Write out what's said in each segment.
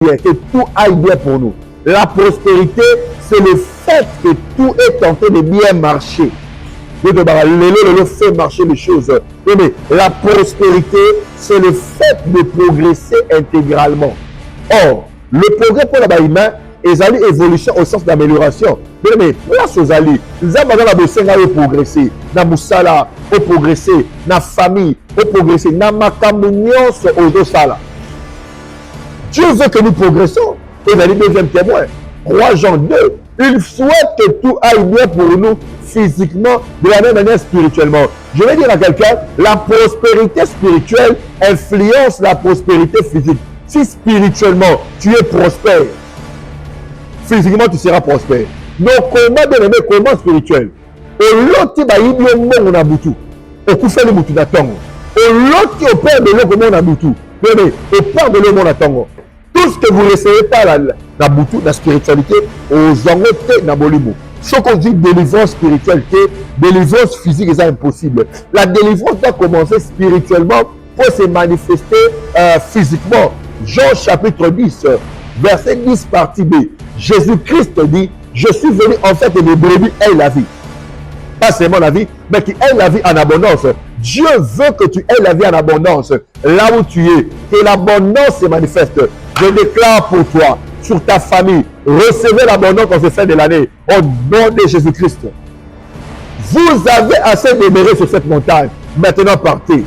bien, que tout aille bien pour nous. La prospérité, c'est le fait que tout est en train de bien marcher. Le fait marcher les choses. Mais la prospérité, c'est le fait de progresser intégralement. Or, le progrès pour la humain, ils allaient évolution au sens d'amélioration. Mais place aux alliés, ils ont besoin de progresser. Dans Moussala, au progresser. Dans la famille, au progresser. Dans ma communion, au Dosala. Dieu veut que nous progressons. Et il a dit deuxième témoin. 3 Jean 2. Il souhaite que tout aille bien pour nous physiquement, de la même manière spirituellement. Je vais dire à quelqu'un, la prospérité spirituelle influence la prospérité physique. Si spirituellement, tu es prospère, physiquement, tu seras prospère. Donc, comment bien aimé, comment spirituel? Au loti ba yibi o mongo na butu. Au kufeli butu na tongo. Au loti au père de l'eau comme on a butu. Mais au père de l'eau mon tongo. Tout ce que vous recevez par la butu, la spiritualité, aux angotés na bolibo. Ce qu'on dit délivrance spirituelle, délivrance physique, c'est impossible. La délivrance doit commencer spirituellement pour se manifester physiquement. Jean chapitre 10, verset 10 partie B. Jésus-Christ dit, je suis venu en fait de brebis aient la vie. Pas seulement la vie, mais qui aient la vie en abondance. Dieu veut que tu aies la vie en abondance. Là où tu es, que l'abondance se manifeste. Je déclare pour toi, sur ta famille, recevez l'abondance en ce fin de l'année, au nom de Jésus-Christ. Vous avez assez demeurer sur cette montagne, maintenant partez.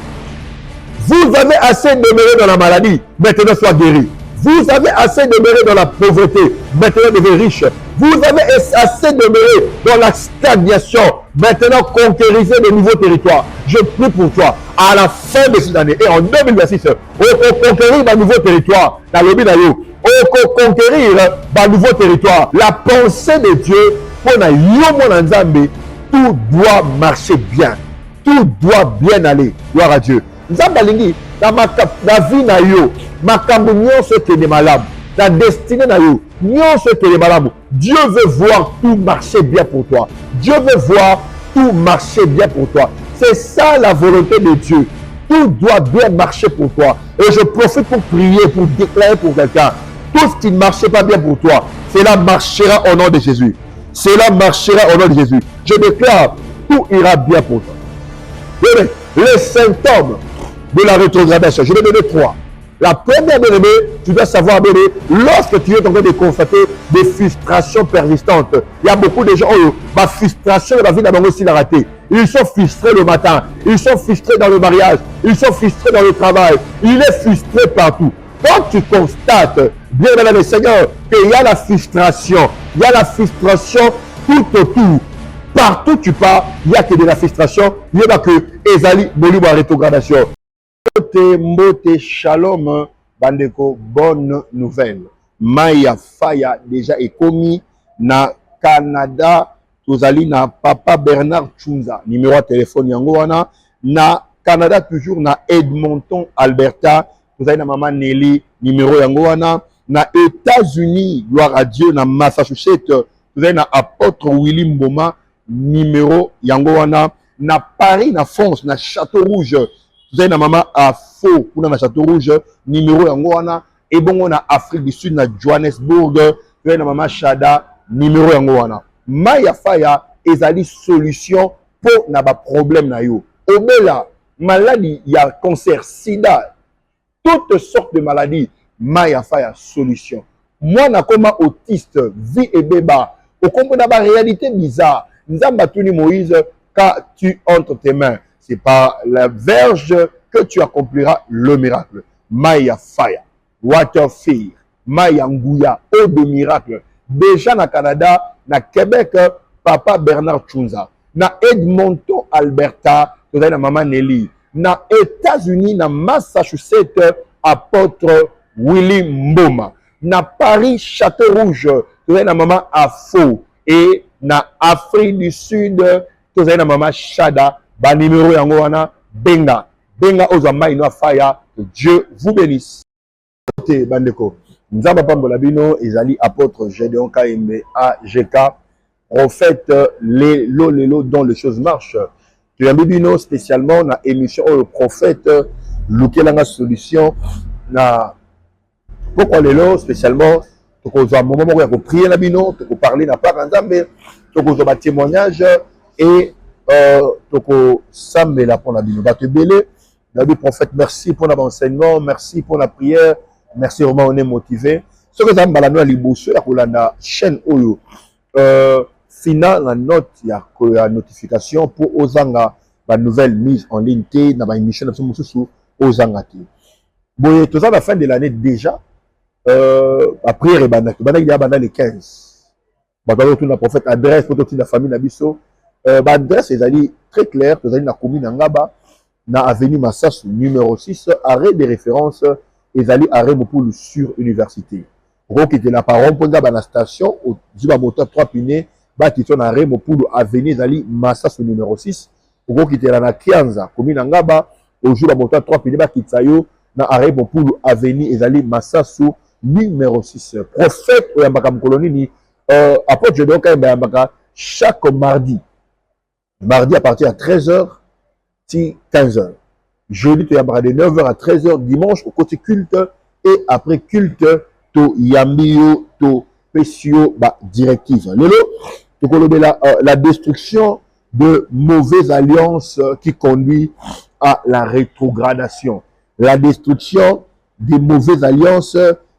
Vous avez assez demeurer dans la maladie, maintenant sois guéri. Vous avez assez demeurer dans la pauvreté, maintenant devenez riche. Vous avez assez demeurer dans la stagnation, maintenant conquérissez de nouveaux territoires. Je prie pour toi, à la fin de cette année, et en 2026, on conquérir un nouveau territoire, dans le Binayo. On conquérir un nouveau territoire. La pensée de Dieu, pour tout doit marcher bien. Tout doit bien aller. Gloire à Dieu. Nzambalingi, dans la vie na yo, makambo nyonso tene malamu, la destinée na yo, nyonso tene malamu. Dieu veut voir tout marcher bien pour toi. Dieu veut voir tout marcher bien pour toi. C'est ça la volonté de Dieu. Tout doit bien marcher pour toi. Et je profite pour prier, pour déclarer pour quelqu'un. Tout ce qui ne marchait pas bien pour toi, cela marchera au nom de Jésus. Cela marchera au nom de Jésus. Je déclare, tout ira bien pour toi. Les symptômes de la rétrogradation, je vais donner 3. La première, bien-aimé, tu dois savoir, bien-aimé, lorsque tu es en train de constater des frustrations persistantes, il y a beaucoup de gens, ma frustration de la vie d'abord aussi l'a raté. Ils sont frustrés le matin, ils sont frustrés dans le mariage, ils sont frustrés dans le travail, il est frustré partout. Quand tu constates, bien aimé le Seigneur, qu'il y a la frustration tout autour, partout tu pars, il n'y a que de la frustration, il n'y a que Ezali, Bolibou à rétrogradation. Mbote, shalom, bandeko, bonne nouvelle. Maya Faya déjà est commis na Canada, tozali na Papa Bernard Chunza, numéro de téléphone yangoana, na Canada toujours na Edmonton, Alberta, tozali na Maman Nelly, numéro yangoana, na États-Unis, gloire à Dieu, na Massachusetts, tozali na Apôtre Willy Mboma, numéro yangoana, na Paris, na France, na Château Rouge, vous avez na maman à faux pour na Château Rouge numéro yangoana et bon on a Afrique du Sud na Johannesburg vous avez na maman Chada numéro yangoana Maya Faya ezali solution pour na ba problème na yo obela maladie il y a cancer sida toutes sortes de maladies Maya Faya solution moi na comme autiste vie et béba au comprendre ba réalité bizarre nzamba tuni Moïse quand tu entre tes mains. C'est par la verge que tu accompliras le miracle. Maya Fire, Water Fear, Maya Ngouya, eau de miracle. Déjà na Canada, na Québec, Papa Bernard Chunza. Na Edmonton, Alberta, tu as na Maman Nelly. Na États-Unis, na Massachusetts, Apôtre Willy Mboma. Na Paris, Château Rouge, tu as na Maman Afo. Et na Afrique du Sud, tu as na Maman Chada. Ba numéro yangoana benga ozamba ino faya que Dieu vous bénisse. Bandeko nzamba pambola bino ezali apôtre Gédéon Kaimbe AGK prophète lelo dont les choses marchent. Tu as bino spécialement na émission le prophète lukelanga solution na Pourquoi les lots spécialement, tu as un moment où tu as prié la bino, tu as parlé na part ensemble, tu as un témoignage et tu as samé la pour la bino. Tu es belé, David prophète, merci pour l'enseignement, merci pour la prière, merci vraiment on est motivé. Ce que tu as dit, la liboso, la chaîne Oyo, final la note, il y a la notification pour Ozanga, la nouvelle mise en ligne, dans la émission de Ozanga. Bon, tout ça à la fin de l'année déjà. Après, il y a les 15. Le prophète adresse pour toute la famille Nabiso. L'adresse est très claire. Vous allez dans la commune Ngaba, dans l'avenue Massas, numéro 6, arrêt de référence, et allez arrêt Mopoul sur université. Vous quittez la parole pour la station, au moteur 3 pinés, qui sont arrêt Mopoul avenue Zali Massas numéro 6. Vous quittez la Kianza, commune Ngaba, au jour moteur 3 pinés, qui sont dans arrêt Mopoul avenue Ezali Massas numéro 6. Prophète Oyambaka Mkolonini, apôtre je donc chaque mardi à partir de 13h, 15h. Jeudi, tu Oyambaka de 9h à 13h, dimanche au côté culte et après culte, to Yambio, to Pesio, directive. La destruction de mauvaises alliances qui conduit à la rétrogradation. La destruction des mauvaises alliances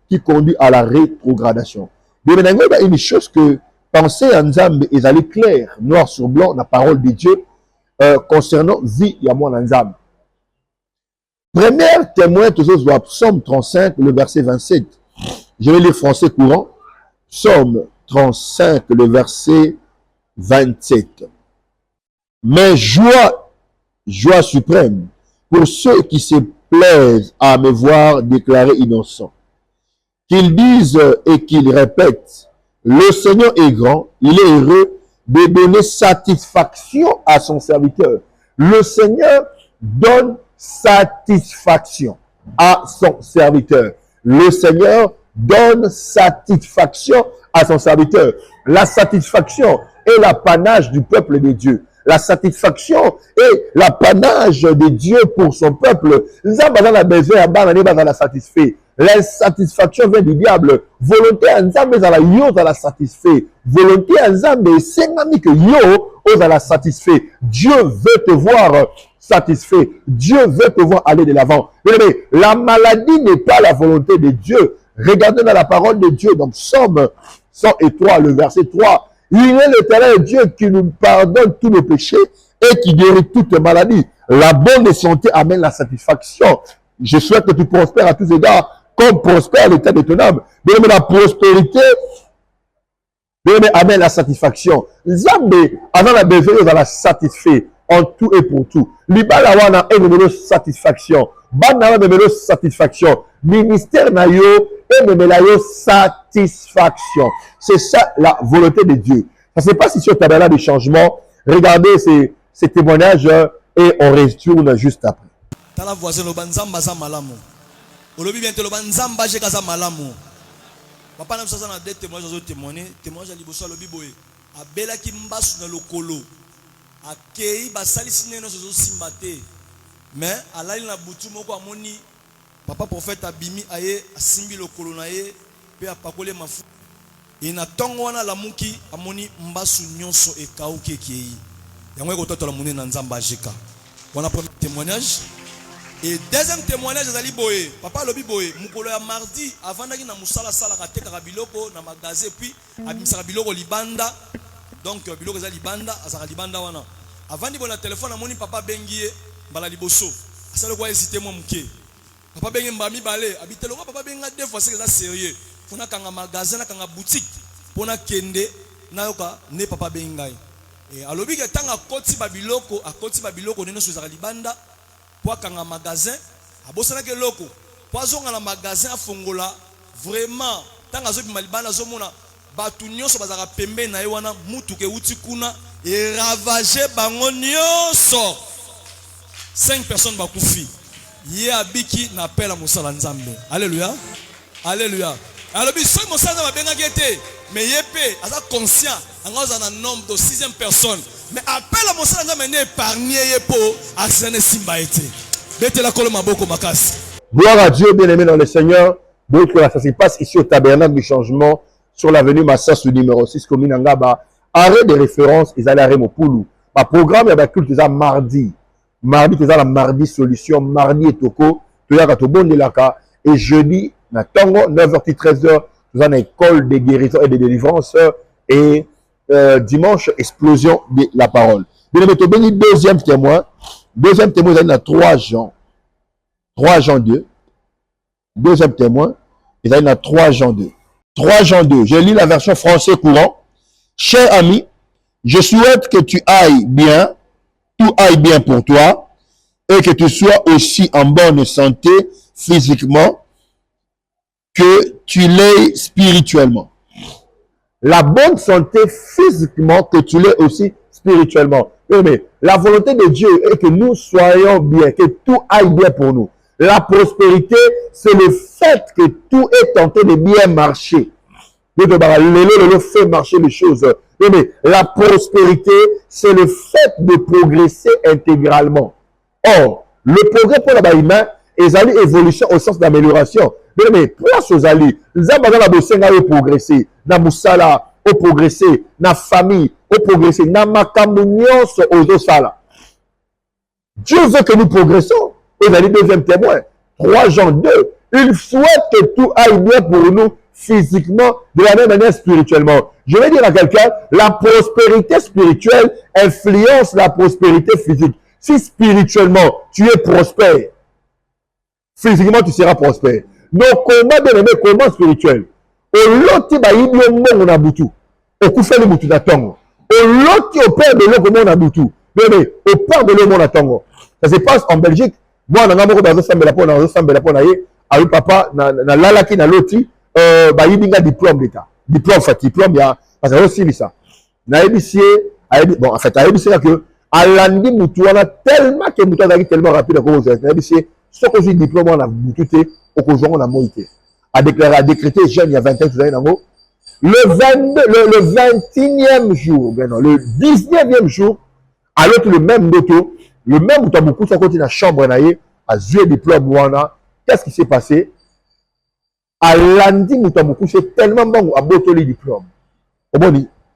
qui conduit à la rétrogradation. Mais maintenant, il y a une chose que penser en Nzambe est allé clair, noir sur blanc, la parole de Dieu concernant vie et moi en Nzambe. Premier témoin, toujours Psaume 35, le verset 27. Je vais lire français courant. Psaume 35, le verset 27. Mais joie suprême pour ceux qui se plaisent à me voir déclaré innocent. Qu'ils disent et qu'ils répètent, le Seigneur est grand, il est heureux de donner satisfaction à son serviteur. Le Seigneur donne satisfaction à son serviteur. Le Seigneur donne satisfaction à son serviteur. La satisfaction est l'apanage du peuple de Dieu. La satisfaction est l'apanage de Dieu pour son peuple. L'insatisfaction vient du diable. Volonté à Nzambe za la yo za la satisfait. Volonté à Nzambe sengami que yo za la satisfait. Dieu veut te voir satisfait. Dieu veut te voir aller de l'avant. Mais la maladie n'est pas la volonté de Dieu. Regardez dans la parole de Dieu, donc Psaume 103, le verset 3. Il est l'Éternel Dieu qui nous pardonne tous nos péchés et qui guérit toute maladie. La bonne santé amène la satisfaction. Je souhaite que tu prospères à tous égards, comme prospère l'état de ton âme. Mais la prospérité amène la satisfaction. Nzambe, avant la besoin, va la satisfaire en tout et pour tout. Libala wana une satisfaction. Bana wana satisfaction. Ministère na yo et satisfaction. C'est ça la volonté de Dieu. Ça ne sait pas si sur ta balade de changement. Regardez ces témoignages et on retourne juste après. Tala voisin lo banzamba za malamu. Olobi bien te lo banzamba je kaza malamu. Papa na msasa na deux témoignages zo témoigner, témoignage à liboso lobi boye. Abela ki mbasu na lokolo. Akei basali sineno zo simbate. Mais alali na butu moko amoni papa prophète abimi aye asimbi lokolo na ye pe apakole mafu. Ina tongo wana la muki amoni mbasu nyonso e kauke kei. Yango ko totola muni na nzamba jeka. Wana premier témoignage. Et deuxième témoignage ezali boye. Papa lobi boye mukolo ya mardi avandaki na musala sala ka teka biloko na magasin puis abimisa biloko libanda. Donc biloko ezali libanda, azaka libanda wana. Avandi bona téléphone amoni papa bengiye mbala liboso. Asala kwa hésiter moi muke. Papa bengi mbami balé, habitelo papa benga deux fois c'est sérieux. Funa kanga magasin na kanga boutique pona kende na yoka ne papa bengai. Et alobi ke tanga akoti ba biloko neno sozaka libanda po kanga magasin abosana ke loko po azonga na magasin afongola vraiment tanga zo bima libanda zo mona batu nyonso bazaka pembe na ye wana mutu ke uti kuna et ravager bango nyonso 5 personnes bakufi ye abiki na pela musala nzambe. Alléluia. Alléluia. Alors bi soki mosala babenga gete mais yepé aza conscient angoza na nombre de 6e personne mais appelle à mosala nzambe ne épargner yepo asane simba été. Bete la kolo maboko makasi. Gloire à Dieu, bien-aimé dans le Seigneur. Donc là, ça se passe ici au tabernacle du changement sur l'avenue Massas, numéro 6, commune Angaba. Arrêt de référence, ils allaient à Remopoulou. Ma programme, il y a culte, c'est mardi. Mardi, c'est la mardi solution, mardi et toko, tu as tout bon de l'aka. Et jeudi, na tango, 9h, 13h, nous avons une école de guérison et de délivrance. Et dimanche, explosion de la parole. Bien, mais deuxième témoin. Deuxième témoin, il y a 3 Jean. 3 Jean 2. Deuxième témoin, il y a 3 Jean 2. 3 Jean 2. Je lis la version français courant. Cher ami, je souhaite que tu ailles bien, tout aille bien pour toi, et que tu sois aussi en bonne santé physiquement que tu l'aies spirituellement. La bonne santé physiquement, que tu l'aies aussi spirituellement. Mais la volonté de Dieu est que nous soyons bien, que tout aille bien pour nous. La prospérité, c'est le fait que tout est tenté de bien marcher. Le fait marcher les choses. Mais la prospérité, c'est le fait de progresser intégralement. Or, le progrès pour la humain est une évolution au sens d'amélioration. Mais place aux alliés, les hommes ont progressé. Dans Moussala, au progressé. Dans la famille, au progressé. Dans ma communion, aux Osala. Dieu veut que nous progressons. Et dans le deuxième témoin, 3 Jean 2, il souhaite que tout aille bien pour nous physiquement, de la même manière spirituellement. Je vais dire à quelqu'un, la prospérité spirituelle influence la prospérité physique. Si spirituellement, tu es prospère, physiquement, tu seras prospère. Donc, comment bien aimé, comment spirituel? Au loti ba yibi on a boutou. Au koufé le boutou d'atongo. Au loti au père de l'eau comme on a boutou. Mais au père de l'eau on a tongo. Ça se passe en Belgique. Moi, on a beaucoup dans un papa, na lalaki na loti, ba yibi nga diplôme d'état. Diplôme fati, diplôme ya, parce que aussi ça. Na ébissé, bon, en fait, à ébissé là que, à l'andi moutou, on a tellement que moutou a tellement rapide à cause de ça. Na ébissé, ce que j'ai diplôme, on a boutouté, au conjoint, on a moïté. A déclaré, a décrété, jeune, il y a 20 ans, vous avez un mot. Le 21e jour, ben non, le 19e jour, alors que le même moto, le même moutou, beaucoup, ça continue à chambre, à jouer diplôme, ouana. Qu'est-ce qui s'est passé? À lundi, Moutamoukou, c'est tellement bon à Botoli diplôme.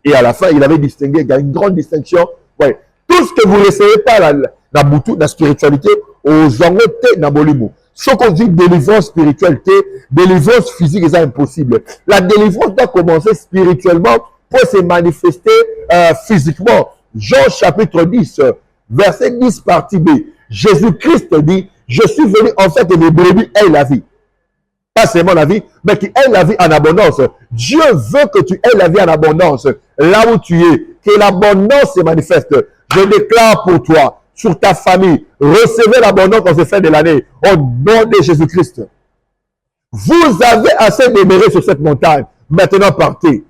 Et à la fin, il avait distingué, il y a une grande distinction. Ouais. Tout ce que vous ne recevez pas dans Boutou, la spiritualité, aux angotés, dans Bolimo. Ce qu'on dit délivrance spiritualité, délivrance physique, c'est impossible. La délivrance doit commencer spirituellement pour se manifester physiquement. Jean chapitre 10, verset 10, partie B. Jésus-Christ dit, je suis venu en fait de brebis aient la vie. Pas seulement la vie, mais qui aient la vie en abondance. Dieu veut que tu aies la vie en abondance. Là où tu es, que l'abondance se manifeste. Je déclare pour toi, sur ta famille, recevez l'abondance qu'on se fait de l'année, au nom de Jésus-Christ. Vous avez assez demeuré sur cette montagne, maintenant partez.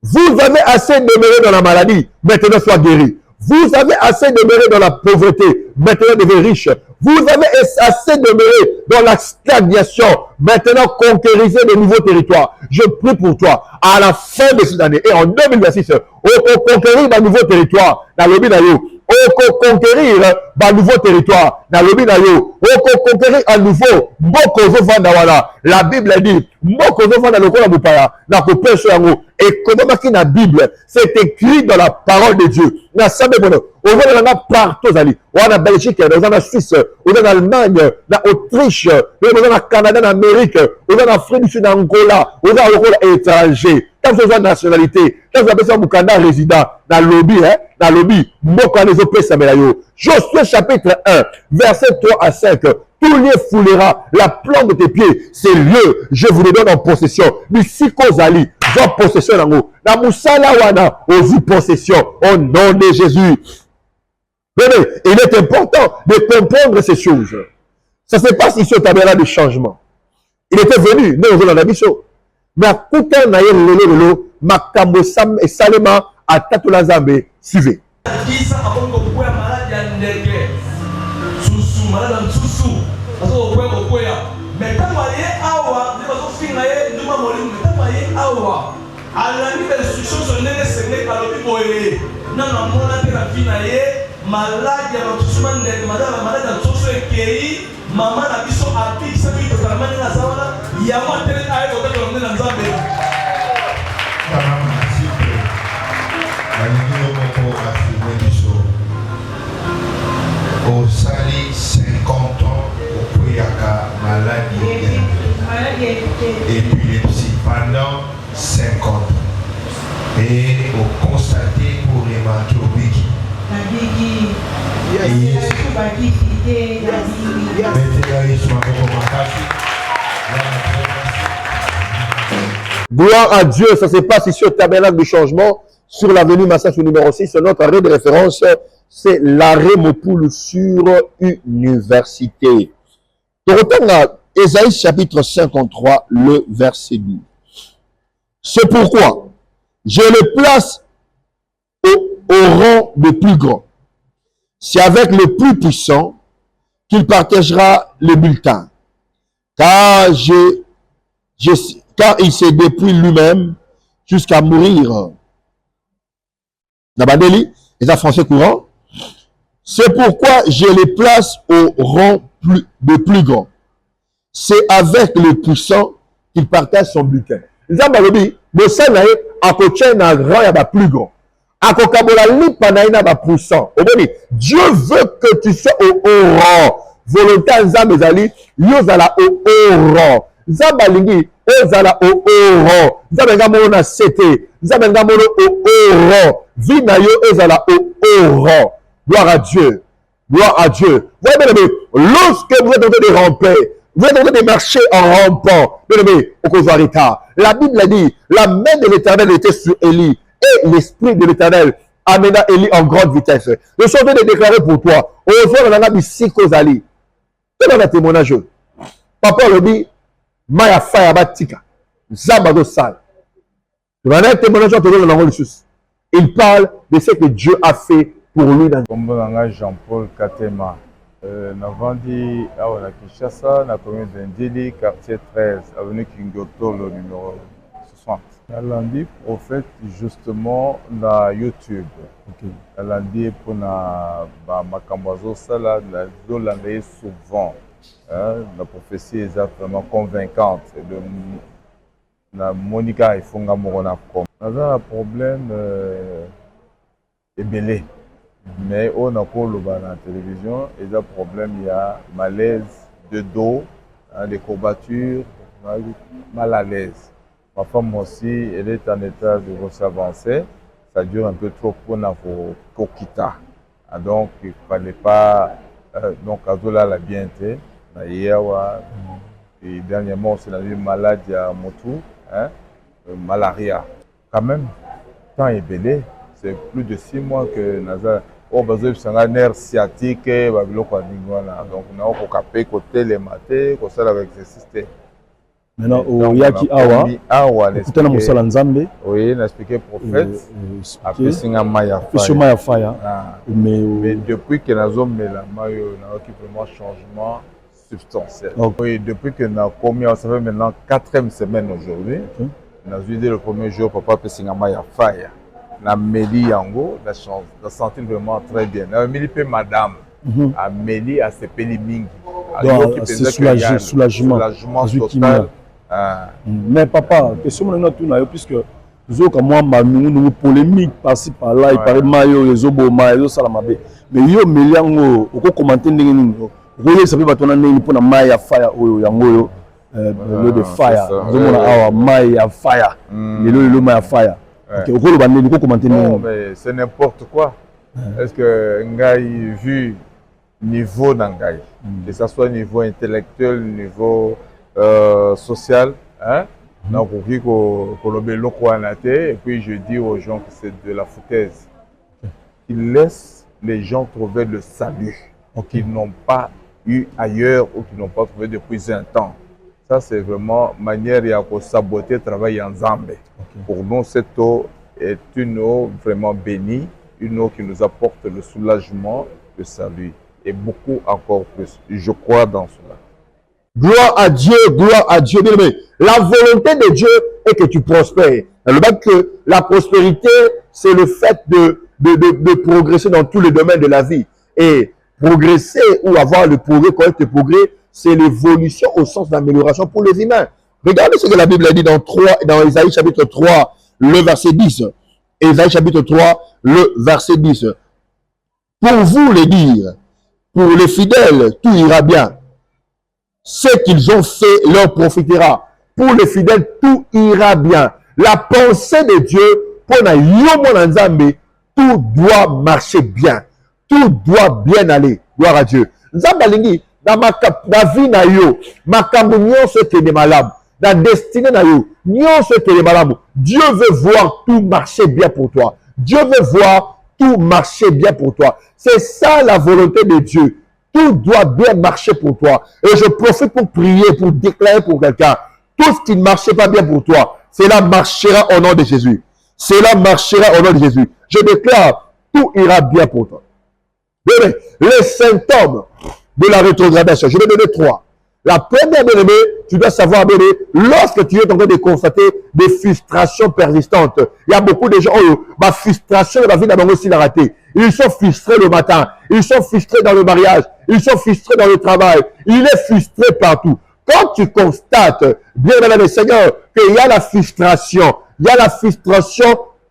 Vous avez assez demeuré dans la maladie, maintenant sois guéri. Vous avez assez demeuré dans la pauvreté, maintenant devenez riche. Vous avez assez demeuré dans la stagnation, maintenant conquérisez de nouveaux territoires. Je prie pour toi, à la fin de cette année, et en 2026, on conquérir de nouveaux territoires, dans le Binayo. On conquérir un nouveau territoire dans le Binayo. On conquérir à nouveau Mokozo Vandawala. La Bible dit Mokozo Vandawala Mupaya. Na kopesho yango. Et comment qui na Bible, c'est écrit dans la parole de Dieu. Na sabe bono. On va partout ali. On a Belgique, on a Suisse, on a Allemagne, on a Autriche, on a Canada, en Amérique, on a Afrique du Sud, Angola, on a Angola étranger. Quand vous avez nationalité, quand vous avez un Mukanda résident, dans le lobby, dans le lobby, Josué chapitre 1, verset 3 à 5. Tout lieu foulera la plante de tes pieds. Ces lieux, je vous les donne en possession. Misiko Zali, en possession d'ango. La Moussala Wana, aux possession, au nom de Jésus. Venez, il est important de comprendre ces choses. Ça se passe ici au tabernacle de changement. Il était venu, nous, on a dit mais à tout temps, lolo, makambo sam et salema à tatula zambe, suivez. maman na biso abikisa ki totalama ndenge aza wana yango atelemi aye kobetela nde na nzambe balingi yo moko afirme biso osali 50 ans okweyaka maladie épilepsie pendant 50 ans et constaté pour hématobiki. Gloire à Dieu, ça se passe ici au tabernacle du changement, sur l'avenue Massach numéro 6. Notre arrêt de référence, c'est l'arrêt Mopoul sur Université. Pour retourne à Ésaïe chapitre 53, le verset 12. C'est pourquoi je le place au rang de plus grand. C'est avec le plus puissant qu'il partagera le bulletin. Car il s'est dépouillé lui-même jusqu'à mourir. Nabadeli, les français courant. C'est pourquoi je les place au rang de plus grand. C'est avec le puissant qu'il partage son bulletin. Les Amalobi, le Sénat, à côté d'un rang, il y a plus grand. À côté d'un rang, puissant. Dieu veut que tu sois au haut rang. Volontaire, Zambezali, Yozala au haut rang. Zambalingi, Ozala au haut rang. Zambengamono na CT. Zambengamono au haut rang. Vinayo, Ozala au haut rang. Gloire à Dieu. Gloire à Dieu. Vous voyez, bien, lorsque vous êtes en train de ramper, vous êtes en train de marcher en rampant, bien aimé, au Kosoarita, la Bible a dit, la main de l'Éternel était sur Élie, et l'Esprit de l'Éternel amena Élie en grande vitesse. Je suis en train de déclarer pour toi, au revoir, on a mis 6 Kozali. C'est dans un témoignage. Papa le dit, Maya Faya Batika, Zabado Sal. Tu vas un témoignage dans le sous. Il parle de ce que Dieu a fait pour lui. Comme Jean-Paul Katema. Navandi à la Kinshasa, na commune d'Indili, quartier 13, avenue Kingoto, le numéro 60. Lundi, prophète, justement, na YouTube. Lundi, pour na Makambazo Sala, na souvent. La prophétie est vraiment convaincante. Na Monica et Fonga Morona. On a un problème belé. Mais on a pour le la télévision, il y a un problème, il y a malaise de dos, des courbatures, mal à l'aise. Ma femme aussi, elle est en état de grosse avancée. Ça dure un peu trop pour quitter. Donc, il ne fallait pas. Donc, Azola l'a bien été. Et dernièrement, c'est la maladie à Motu, malaria. Quand même, temps est belé. C'est plus de 6 mois que Nazar. Oh, besoin de un nerf sciatique, donc on a capé côté les matés, comme ça avec exercice. Maintenant, au Yaki Awa, écoutez la Moussala Nzambe. Oui, on a expliqué prophète. Après, c'est un Maya Faya. Mais depuis que nous avons mis la maillot, on a vraiment changement substantiel. Oui, depuis que nous avons commis, ça fait maintenant 4e semaine aujourd'hui. On a vu le premier jour, papa, c'est un Maya Faya. Na Mélie Yango, la sentir vraiment très bien. Na Mélie madame, à Mélie à Sepeli Mingi. C'est soulagement total. Mais papa, question maintenant tout na puisque nous avons moi nous polémique par-ci par-là, il paraît mayo les oboma les salamabe. Mais yo Mélie Yango, on peut commenter ndenge nini. Royer ça peut pas tona ndenge pour na Maya Fire oyo yango le de fire. Nous avons awa Maya Fire. Le Maya Fire. Non, mais c'est n'importe quoi. Est-ce que Ngaï vu niveau d'Angaï, que ce soit niveau intellectuel, niveau social, donc et puis je dis aux gens que c'est de la foutaise. Ils laissent les gens trouver le salut qu'ils n'ont pas eu ailleurs ou qu'ils n'ont pas trouvé depuis un temps. Ça, c'est vraiment manière de saboter le travail en Zambie. Pour nous, cette eau est une eau vraiment bénie, une eau qui nous apporte le soulagement, le salut, et beaucoup encore plus. Je crois dans cela. Gloire à Dieu, bien aimé. La volonté de Dieu est que tu prospères. Le fait que la prospérité, c'est le fait de progresser dans tous les domaines de la vie. Et progresser ou avoir le progrès, correct progrès, c'est l'évolution au sens d'amélioration pour les humains. Regardez ce que la Bible a dit dans Ésaïe chapitre 3, le verset 10. Ésaïe chapitre 3, le verset 10. Pour vous les dire, pour les fidèles, tout ira bien. Ce qu'ils ont fait leur profitera. Pour les fidèles, tout ira bien. La pensée de Dieu, pour na yo mon nzambe, tout doit marcher bien. Tout doit bien aller. Gloire à Dieu. Nzambe alingi, dans ma vie na yo, makambo nyonso kende malamu. Dans la destinée na yo, nyonso kende malamu. Dieu veut voir tout marcher bien pour toi. Dieu veut voir tout marcher bien pour toi. C'est ça la volonté de Dieu. Tout doit bien marcher pour toi. Et je profite pour prier, pour déclarer pour quelqu'un. Tout ce qui ne marchait pas bien pour toi, cela marchera au nom de Jésus. Cela marchera au nom de Jésus. Je déclare, tout ira bien pour toi. Les symptômes de la rétrogradation, je vais donner 3. La première, bien-aimé, tu dois savoir, bien-aimé, lorsque tu es en train de constater des frustrations persistantes, il y a beaucoup de gens, ma frustration, ma vie n'a pas aussi la rater. Ils sont frustrés le matin, ils sont frustrés dans le mariage, ils sont frustrés dans le travail, il est frustré partout. Quand tu constates, bien aimé Seigneur, qu'il y a la frustration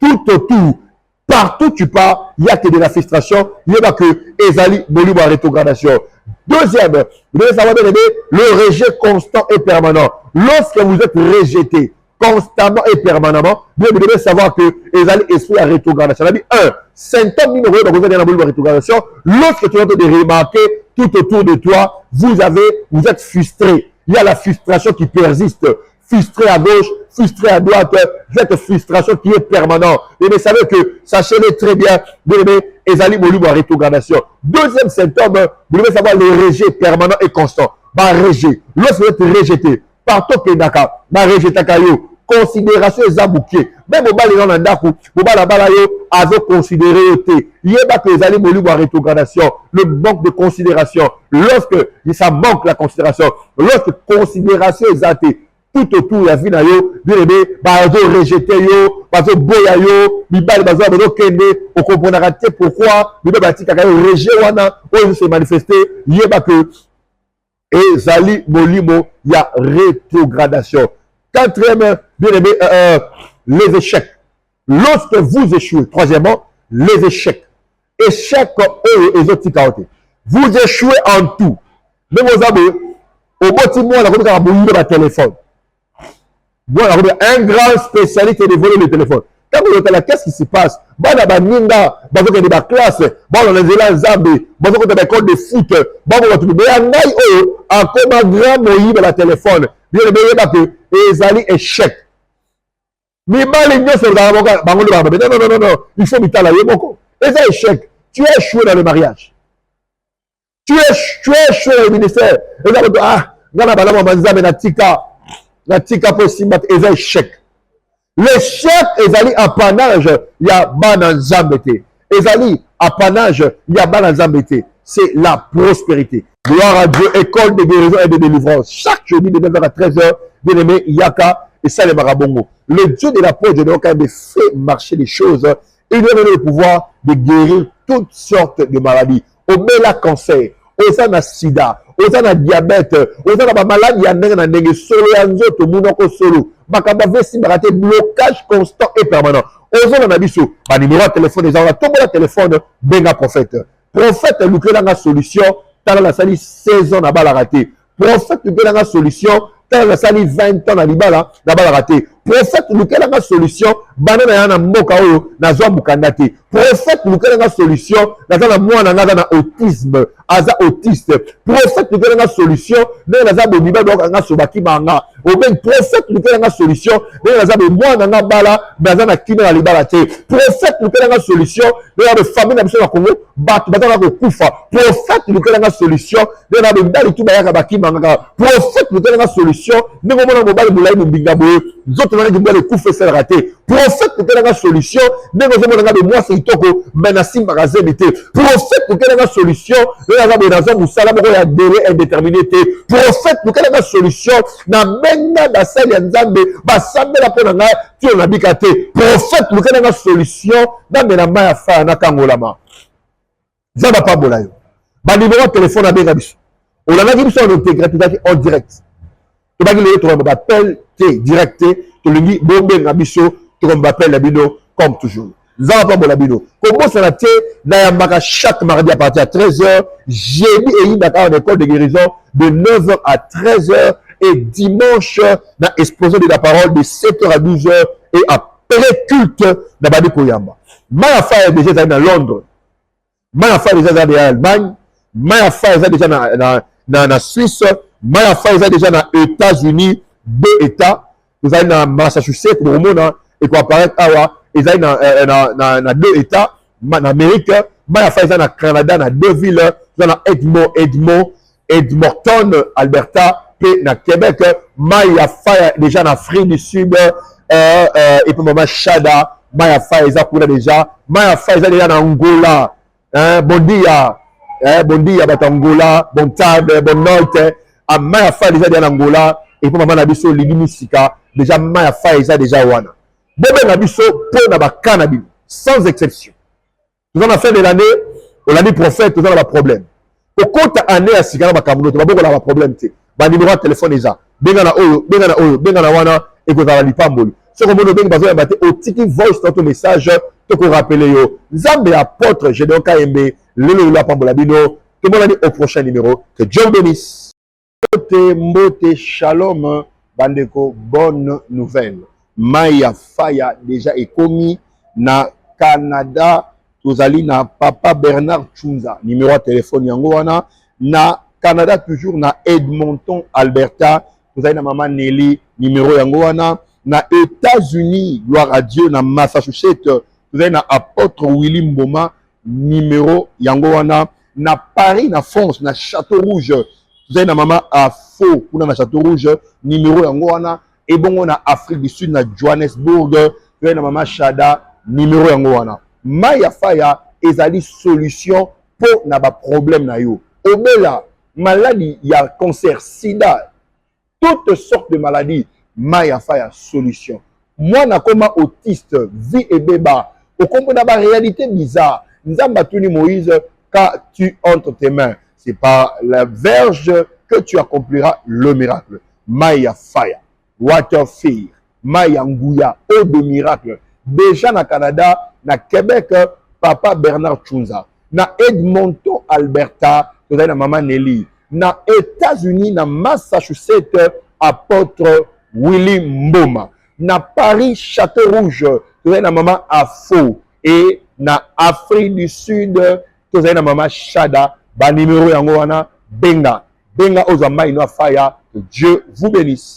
tout autour, partout tu pars, il y a que de la frustration, il n'y a que Ezali, Bolima, rétrogradation. Deuxième, vous devez savoir, bien aimé, le rejet constant et permanent. Lorsque vous êtes rejeté constamment et permanemment, bien, vous devez savoir que Ezali esprit à rétrogradation. On a dit 1, symptôme numéro 1, donc vous êtes dans la rétrogradation. Lorsque tu es en train de remarquer tout autour de toi, vous êtes frustré. Il y a la frustration qui persiste. Frustré à gauche, frustré à droite, cette frustration qui est permanente. Et vous savez que, sachez-le très bien, bien aimé, Ezali Bolou à rétrogradation. Deuxième symptôme, vous devez savoir le rejet permanent et constant. Rejet. Lorsque vous êtes rejeté, partout que Naka, rejeté Kayo, considération et zabouké. Même au bas les gens n'andakou, au bas la balayo, azo considéré été. Il y a que Ezali Bolou à rétrogradation. Le manque de considération. Lorsque ça manque la considération, lorsque considération est zatée, tout autour la vie na yo bien aimé bazo rejeté yo bazo boya yo mibali bazo kende on comprendra pourquoi bibé batika ka rejet wana on se manifester yeba que Ezali Molimo il y a rétrogradation. Quatrième bien aimé les échecs. Lorsque vous échouez, troisièmement les échecs. Échecs vous échouez en tout. Mais vos amis au bout moi la comme un téléphone. Bon, un grand spécialiste de voler le téléphone. Quand vous êtes là, qu'est-ce qui se passe? Bon, on a ninga, bon, on a des classes, bon, on a des Zambé, bon, on a des codes de foot, bon, on a tout. Mais un gars, encore un grand moyen de la téléphone. Bien, que Ezali échec. Mais les gens sont dans le non, il faut m'y taler, Ezali échec. Tu es échoué dans le mariage. Tu es échoué dans le ministère. Natika possible et échec. L'échec ezali apanage ya bana nzambete. Ezali apanage ya bana nzambete. C'est la prospérité. Gloire à Dieu, école de guérison et de délivrance. Chaque jeudi de 9h à 13h, bien aimé Yaka et ça les marabongo. Le Dieu de la pauvre de Noka fait marcher les choses. Il lui a donné le pouvoir de guérir toutes sortes de maladies. Au bela cancer, au sana sida, oza na diabète, oza na ba maladie ya ndenge na ndenge solo ya nzoto munoko solo bakamba vesi bakate blocage constant et permanent. Oza na biso ba numéro de téléphone ezala la tombola téléphone benga prophète. Prophète lukela nga solution tala la sali 16 ans na bala raté. Prophète lukela nga solution tala la sali 20 ans na libala na bala raté. Prophète lukela nga solution banana ya na mboka oyo na zwa mukanda te. Prophète lukela nga solution na za mwana nga na autisme aza autiste. Prophète lukela nga solution na za bo biba donc nga sobaki manga. Ou bien prophète lukela nga solution na za bo mwana nga bala na za na kina na libala te. Prophète lukela nga solution na ba famille na biso na Congo batu bataka ko kufa. Prophète lukela nga solution na ba bali tu bayaka bakimanga. Prophète lukela nga solution ndenge mona mobali mulai mbinga boye nzoto na ngi mbele kufa sera raté. Prophète lukela nga solution ndenge mona nga be mwasi itoko menasi magazine te. Prophète lukela nga solution na ba raison musala moko ya délai indéterminé te. Prophète lukela nga solution na menga da sali ya nzambe basambela pona nga ti na bikate. Prophète lukela nga solution na mena maya fa na kangolama. Zaba pa bolayo. Ba numéro de téléphone à benga biso. On a dit que on intégré en direct. Tu vas dire tu m'appelles direct, tu le dis bon ben abisso, tu m'appelles l'abino comme toujours. Nous avons pas bon l'abino. Comment ça a été dans chaque mardi à partir de 13h, jeudi et Dakar en école de guérison de 9h à 13h et dimanche dans l'explosion de la parole de 7h à 12h et après culte dans Badi Koyamba. Mayafa est déjà dans Londres. Mayafa est déjà dans l'Allemagne. Mayafa est déjà dans la Suisse. Mayafa est déjà dans les États-Unis. 2 États. Vous allez dans Massachusetts, pour le monde, et quoi apparaître awa. Ils allez dans 2 États. En Amérique. Mayafa est dans le Canada, dans 2 villes. Vous allez dans Edmonton, Alberta. Puis dans Québec. Mayafa est déjà en Afrique du Sud. Et puis maman Chada. Mayafa est déjà. Mayafa est déjà en Angola. Bon dia. Bon dia, Angola. Bon tard, bon noite. Mayafa est déjà en Angola. Et puis maman Nabiso, Libinisika. Déjà, Mayafa est déjà wana. Bon Nabiso, pour na cannabis. Sans exception. Nous avons fait de l'année, l'année prophète, nous avons un problème. Au compte année à Sigara Bakamuno, nous avons un problème. Le numéro de téléphone est là. Bengana Oyo, Bengana Wana, et que vous avez l'ipamboli. Ce que vous avez battu au tiki voice dans ton message, tu peux rappeler yo. Zambe apôtre, j'ai donc KMB, le Pambolabino. Tout le monde dit au prochain numéro. Que Dieu bénisse. Mbote, shalom, bandeko, bonne nouvelle. Maya Faya déjà est commis na Canada. Tozali na Papa Bernard Chunza. Numéro de téléphone yango wana. Na Canada toujours na Edmonton, Alberta. Tozali na Maman Nelly. Numéro yango wana. Na États-Unis, gloire à Dieu, na Massachusetts, vous avez na apôtre Willy Mboma, numéro yango wana. Na Paris, na France, na Château Rouge, vous avez na Maman Afo, pour na Château Rouge, numéro yango wana. Et bon, na Afrique du Sud, na Johannesburg, vous avez na Maman Chada, numéro yango wana. Maya Faya, ezali solution pour na ba problème na yo. Obela, maladie, il y a cancer, sida, toutes sortes de maladies. Maya Faya solution. Moi, na comme autiste, vie et béba. Au compte de la réalité bizarre. Nzamba Tuni Moïse, quand tu entre tes mains, c'est par la verge que tu accompliras le miracle. Maya Faya, Water Fear, Maya Ngouya, eau de miracle. Déjà na Canada, na Québec, Papa Bernard Chunza. Na Edmonton, Alberta, tu as na Maman Nelly. Na États-Unis, na Massachusetts, apôtre Willy Mboma. Na Paris, Château Rouge, tu as na Maman Afo. Et na Afrique du Sud, tu as na Maman Chada. Ba numéro yango wana, benga. Benga ozamba ino faya. Que Dieu vous bénisse.